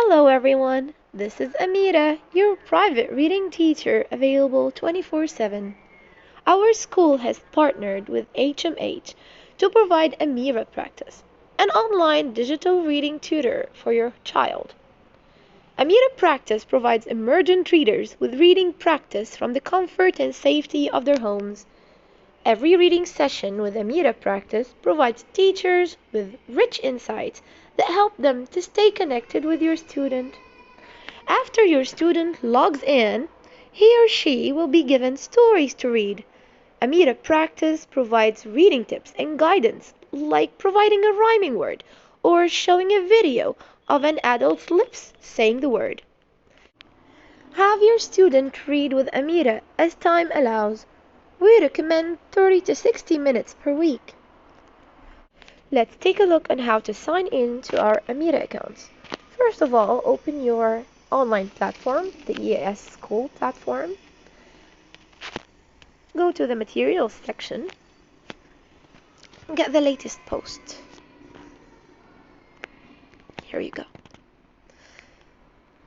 Hello everyone, this is Amira, your private reading teacher available 24/7. Our school has partnered with HMH to provide Amira Practice, an online digital reading tutor for your child. Amira Practice provides emergent readers with reading practice from the comfort and safety of their homes. Every reading session with Amira Practice provides teachers with rich insights that help them to stay connected with your student. After your student logs in, he or she will be given stories to read. Amira Practice provides reading tips and guidance, like providing a rhyming word or showing a video of an adult's lips saying the word. Have your student read with Amira as time allows. We recommend 30 to 60 minutes per week. Let's take a look on how to sign in to our Amira accounts. First of all, open your online platform, the EAS school platform. Go to the materials section. Get the latest post. Here you go.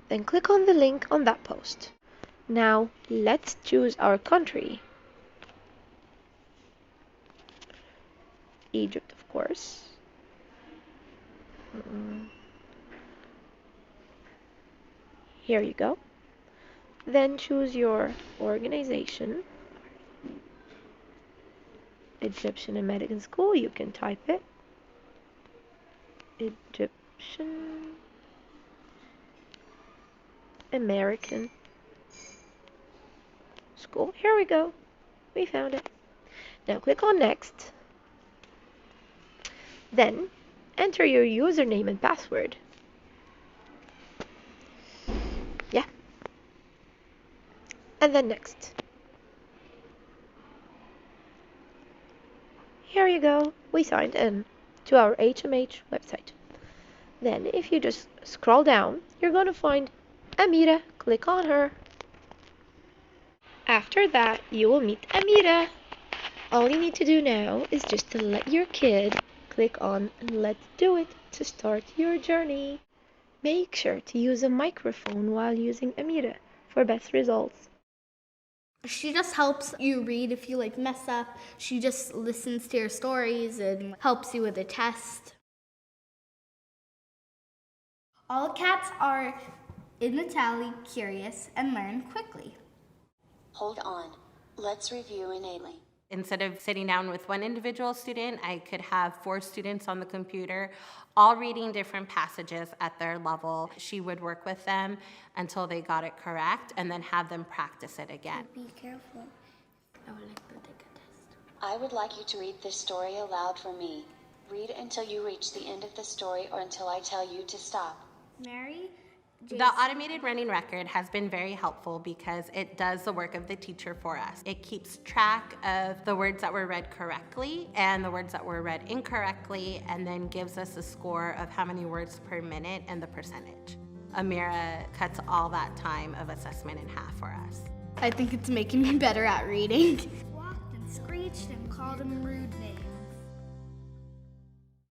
Then click on the link on that post. Now let's choose our country. Egypt, of course. Here you go. Then choose your organization. Egyptian American School, you can type it. Egyptian American School. Here we go. We found it. Now click on Next. Then enter your username and password. Yeah. And then Next. Here you go. We signed in to our HMH website. Then if you just scroll down, you're going to find Amira. Click on her. After that, you will meet Amira. All you need to do now is just to let your kid click on Let's Do It to start your journey. Make sure to use a microphone while using Amira for best results. She just helps you read if you mess up. She just listens to your stories and helps you with a test. All cats are in the tally, curious, and learn quickly. Hold on. Let's review innately. Instead of sitting down with one individual student, I could have 4 students on the computer, all reading different passages at their level. She would work with them until they got it correct and then have them practice it again. Be careful. I would like to take a test. I would like you to read this story aloud for me. Read until you reach the end of the story or until I tell you to stop. Mary? The automated running record has been very helpful because it does the work of the teacher for us. It keeps track of the words that were read correctly and the words that were read incorrectly, and then gives us a score of how many words per minute and the percentage. Amira cuts all that time of assessment in half for us. I think it's making me better at reading. Walked and screeched and called him rude names.